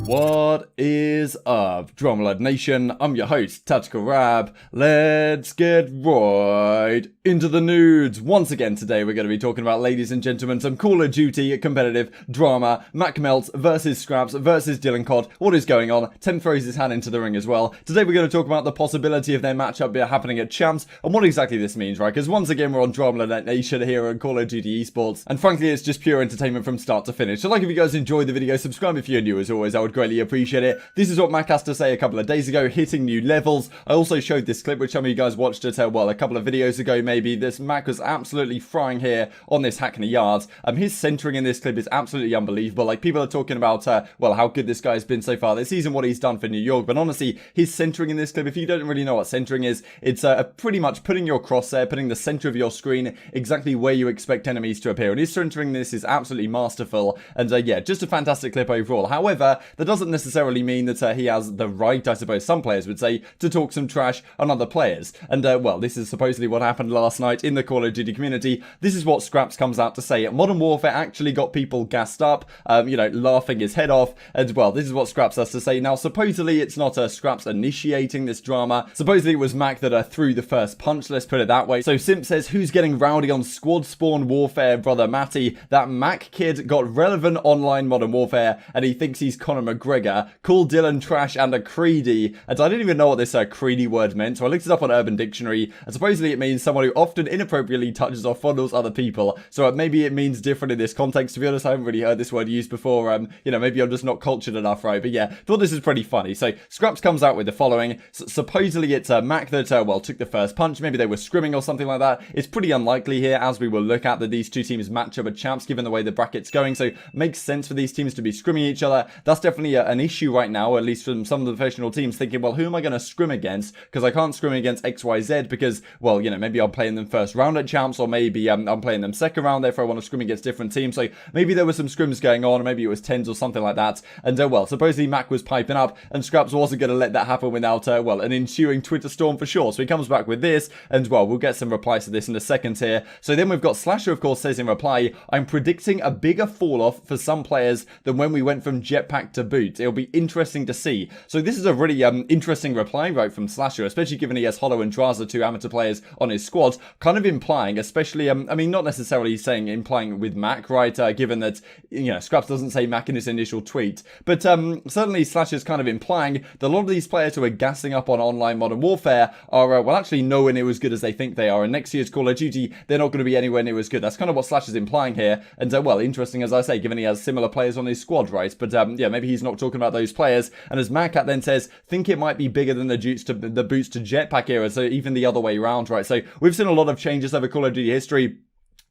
What is up, Drumlord Nation? I'm your host, Tactical Rab. Let's get right into the nudes. Once again today we're going to be talking about, ladies and gentlemen, some Call of Duty competitive drama. Mack versus Skrapz versus Dylan CoD. What is going on? Tem throws his hand into the ring as well. Today we're going to talk about the possibility of their matchup happening at Champs and what exactly this means, right? Because once again we're on Drumlord Nation here on Call of Duty Esports, and frankly it's just pure entertainment from start to finish. So like, if you guys enjoyed the video, subscribe if you're new. As always, I would greatly appreciate it. This is what Mack has to say a couple of days ago, hitting new levels. I also showed this clip which some of you guys watched it well a couple of videos ago maybe. This Mack was absolutely frying here on this Hackney Yards. His centering in this clip is absolutely unbelievable. Like, people are talking about well, how good this guy's been so far this season, what he's done for New York, but honestly his centering in this clip, if you don't really know what centering is, it's pretty much putting your crosshair, putting the center of your screen exactly where you expect enemies to appear, and his centering this is absolutely masterful. And yeah, just a fantastic clip overall. However, that doesn't necessarily mean that he has the right, I suppose some players would say, to talk some trash on other players. And well, this is supposedly what happened last night in the Call of Duty community. This is what Skrapz comes out to say. Modern Warfare actually got people gassed up, you know, laughing his head off. And well, this is what Skrapz has to say. Now, supposedly it's not Skrapz initiating this drama. Supposedly it was Mack that threw the first punch, let's put it that way. So Simp says, who's getting rowdy on squad spawn warfare, brother Matty? That Mack kid got relevant online Modern Warfare and he thinks he's Conor McGregor. Call Dylan trash and a creedy. And I didn't even know what this creedy word meant, so I looked it up on Urban Dictionary, and supposedly it means someone who often inappropriately touches or fondles other people. So maybe it means different in this context. To be honest, I haven't really heard this word used before. You know, maybe I'm just not cultured enough, right? But yeah, thought this is pretty funny. So Skrapz comes out with the following. Supposedly it's Mack that, well, took the first punch. Maybe they were scrimming or something like that. It's pretty unlikely here, as we will look at, that these two teams match up at Champs, given the way the bracket's going. So makes sense for these teams to be scrimming each other. That's definitely an issue right now, at least from some of the professional teams, thinking, well, who am I going to scrim against? Because I can't scrim against XYZ because, well, you know, maybe I'm playing them first round at Champs, or maybe I'm playing them second round, therefore I want to scrim against different teams. So maybe there were some scrims going on, or maybe it was 10s or something like that. And well, supposedly Mack was piping up, and Skrapz wasn't going to let that happen without, well, an ensuing Twitter storm for sure. So he comes back with this, and well, we'll get some replies to this in a second here. So then we've got Slasher, of course, says in reply, I'm predicting a bigger fall off for some players than when we went from jetpack to boot. It'll be interesting to see. So this is a really interesting reply, right, from Slasher, especially given he has Hollow and Draza, two amateur players on his squad, kind of implying, especially, I mean, not necessarily saying implying with Mack, right, given that, you know, Skrapz doesn't say Mack in his initial tweet, but certainly Slasher's kind of implying that a lot of these players who are gassing up on online Modern Warfare are, well, actually nowhere near as good as they think they are, and next year's Call of Duty, they're not going to be anywhere near as good. That's kind of what Slasher's implying here, and well, interesting, as I say, given he has similar players on his squad, right, but yeah, maybe he's not talking about those players. And as Mack then says, think it might be bigger than the boots to jetpack era, so even the other way around, right? So we've seen a lot of changes over Call of Duty history.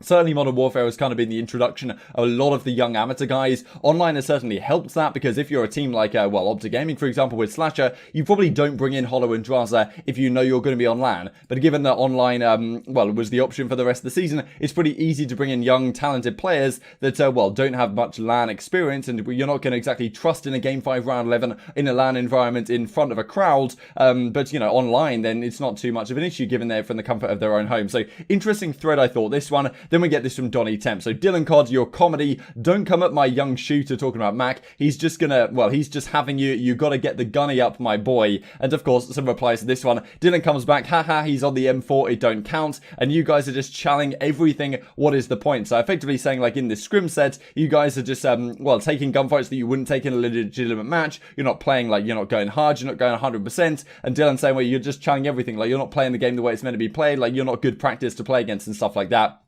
Certainly Modern Warfare has kind of been the introduction of a lot of the young amateur guys. Online has certainly helped that, because if you're a team like, well, OpTic Gaming, for example, with Slasher, you probably don't bring in Hollow and Draza if you know you're going to be on LAN. But given that online, well, was the option for the rest of the season, it's pretty easy to bring in young, talented players that, well, don't have much LAN experience, and you're not going to exactly trust in a Game 5 Round 11 in a LAN environment in front of a crowd. But, you know, online, then it's not too much of an issue, given they're from the comfort of their own home. So, interesting thread, I thought, this one. Then we get this from Donny Temp. So, Dylan CoD, your comedy, don't come at my young shooter talking about Mack. He's just gonna, well, he's just having you got to get the gunny up, my boy. And of course, some replies to this one. Dylan comes back, haha, he's on the M4, it don't count. And you guys are just challing everything. What is the point? So, effectively saying, like, in this scrim set, you guys are just, well, taking gunfights that you wouldn't take in a legitimate match. You're not playing, like, you're not going hard, you're not going 100%. And Dylan saying, well, you're just challing everything. Like, you're not playing the game the way it's meant to be played. Like, you're not good practice to play against and stuff like that.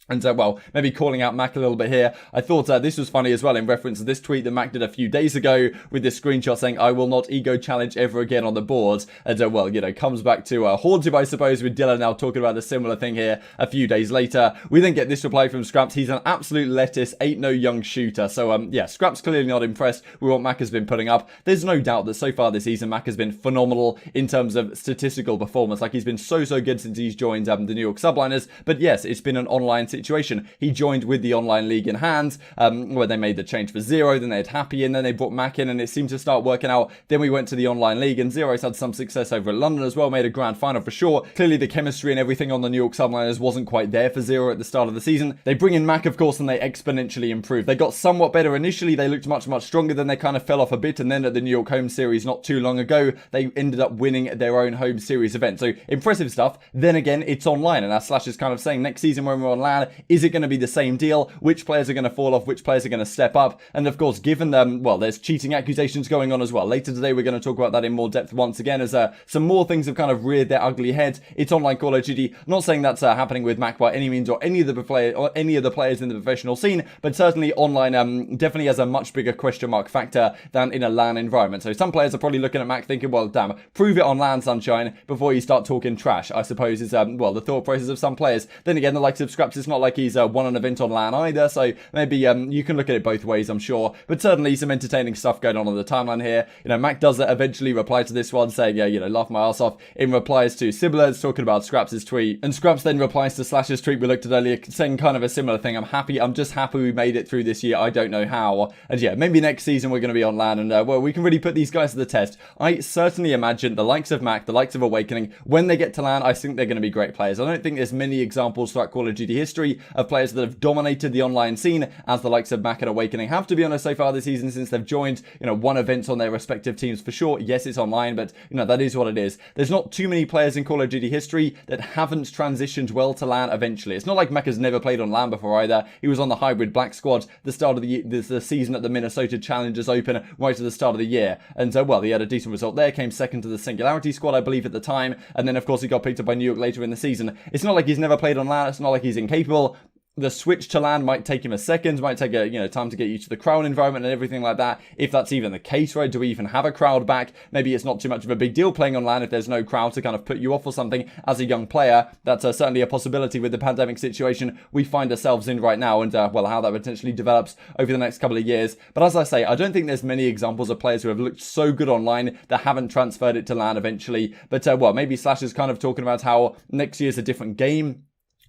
And well, maybe calling out Mack a little bit here. I thought this was funny as well, in reference to this tweet that Mack did a few days ago with this screenshot saying, I will not ego challenge ever again on the board. And well, you know, comes back to Haunted, I suppose, with Dylan now talking about a similar thing here a few days later. We then get this reply from Skrapz. He's an absolute lettuce, ain't no young shooter. So yeah, Skrapz clearly not impressed with what Mack has been putting up. There's no doubt that so far this season, Mack has been phenomenal in terms of statistical performance. Like, he's been so good since he's joined the New York Subliners. But yes, it's been an online situation. He joined with the online league in hand, where they made the change for Zero, then they had Happy in, then they brought Mack in, and it seemed to start working out. Then we went to the online league, and Zero's had some success over at London as well, made a grand final for sure. Clearly the chemistry and everything on the New York Subliners wasn't quite there for Zero at the start of the season. They bring in Mack, of course, and they exponentially improved. They got somewhat better initially, they looked much stronger, then they kind of fell off a bit, and then at the New York home series not too long ago, they ended up winning their own home series event. So impressive stuff. Then again, it's online, and as Slash is kind of saying, next season when we're on LAN, is it going to be the same deal? Which players are going to fall off? Which players are going to step up? And of course, given them, well, there's cheating accusations going on as well. Later today, we're going to talk about that in more depth once again, as some more things have kind of reared their ugly head. It's online Call of Duty. Not saying that's happening with Mack by any means, or any of the players in the professional scene, but certainly online definitely has a much bigger question mark factor than in a LAN environment. So some players are probably looking at Mack thinking, well, damn, prove it on LAN, sunshine, before you start talking trash, I suppose is, well, the thought process of some players. Then again, the likes of Skrapz, it's not like he's won an event on LAN either, so maybe you can look at it both ways, I'm sure. But certainly some entertaining stuff going on the timeline here. You know, Mack does eventually reply to this one, saying, yeah, you know, laugh my ass off, in replies to Siblers talking about Skrapz' tweet. And Skrapz then replies to Slash's tweet we looked at earlier, saying kind of a similar thing. I'm just happy we made it through this year. I don't know how. And yeah, maybe next season we're going to be on LAN, and well, we can really put these guys to the test. I certainly imagine the likes of Mack, the likes of Awakening, when they get to LAN, I think they're going to be great players. I don't think there's many examples throughout Call of Duty history of players that have dominated the online scene as the likes of Mack and Awakening have, to be honest, so far this season, since they've joined, you know, one event on their respective teams for sure. Yes, it's online, but you know, that is what it is. There's not too many players in Call of Duty history that haven't transitioned well to LAN eventually. It's not like Mack has never played on LAN before either. He was on the hybrid black squad the start of the season at the Minnesota Challengers Open right at the start of the year, and well, he had a decent result there, came second to the Singularity squad, I believe, at the time, and then of course he got picked up by New York later in the season. It's not like he's never played on LAN, it's not like he's incapable. The switch to LAN might take him a second, might take time to get used to the crowd environment and everything like that. If that's even the case, right? Do we even have a crowd back? Maybe it's not too much of a big deal playing on LAN if there's no crowd to kind of put you off or something as a young player. That's certainly a possibility with the pandemic situation we find ourselves in right now, and well, how that potentially develops over the next couple of years. But as I say, I don't think there's many examples of players who have looked so good online that haven't transferred it to LAN eventually. But well, maybe Slash is kind of talking about how next year's a different game.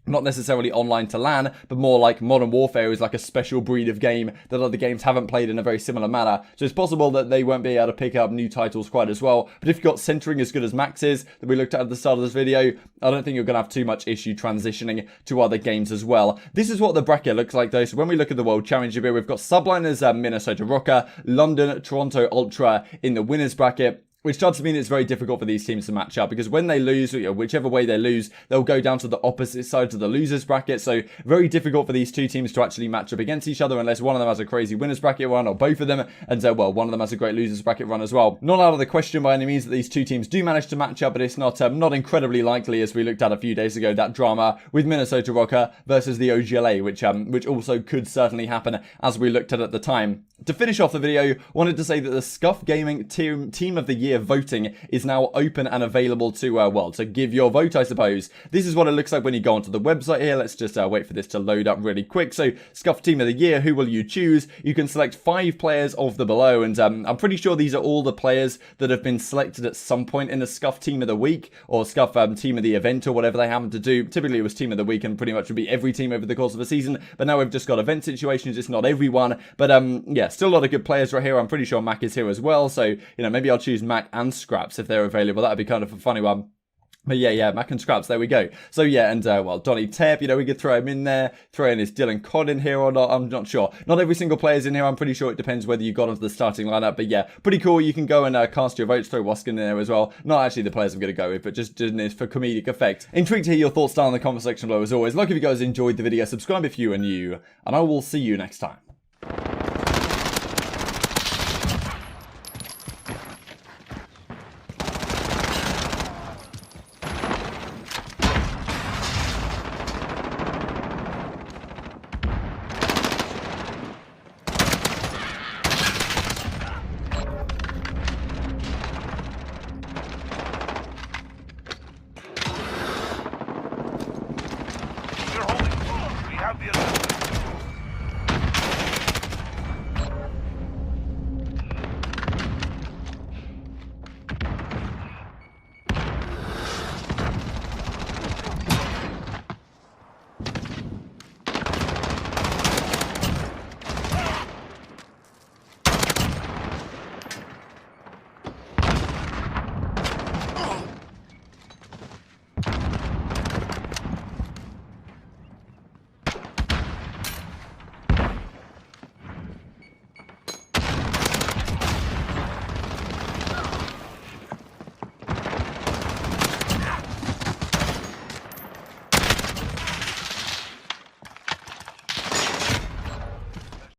Not necessarily online to LAN, but more like Modern Warfare is like a special breed of game that other games haven't played in a very similar manner. So it's possible that they won't be able to pick up new titles quite as well. But if you've got centering as good as Max is, that we looked at the start of this video, I don't think you're going to have too much issue transitioning to other games as well. This is what the bracket looks like though. So when we look at the World Championship here, we've got Subliners, Minnesota Rocker, London, Toronto Ultra in the winners bracket. Which starts to mean it's very difficult for these teams to match up, because when they lose, whichever way they lose, they'll go down to the opposite side of the losers bracket. So very difficult for these two teams to actually match up against each other unless one of them has a crazy winners bracket run, or both of them. And so, well, one of them has a great losers bracket run as well. Not out of the question by any means that these two teams do manage to match up, but it's not incredibly likely, as we looked at a few days ago, that drama with Minnesota Rocker versus the OGLA, which also could certainly happen, as we looked at the time. To finish off the video, wanted to say that the Scuff Gaming Team of the Year voting is now open and available to, well, to give your vote, I suppose. This is what it looks like when you go onto the website here. Let's just wait for this to load up really quick. So, Scuff Team of the Year, who will you choose? You can select 5 players of the below, and I'm pretty sure these are all the players that have been selected at some point in the Scuff Team of the Week, or Scuff Team of the Event, or whatever they happen to do. Typically, it was Team of the Week, and pretty much would be every team over the course of a season, but now we've just got event situations. It's not everyone, but yeah, still a lot of good players right here. I'm pretty sure Mack is here as well, so, maybe I'll choose Mack and Skrapz if they're available. That'd be kind of a funny one. But yeah, Mack and Skrapz, there we go. So yeah, and well, Donny Tep, we could throw him in there. Throw in his Dylan CoD in here or not, I'm not sure. Not every single player's in here, I'm pretty sure it depends whether you got onto the starting lineup. But yeah, pretty cool. You can go and cast your votes, throw Waskin in there as well. Not actually the players I'm going to go with, but just doing this for comedic effect. Intrigued to hear your thoughts down in the comment section below as always. Like if you guys enjoyed the video, subscribe if you are new, and I will see you next time.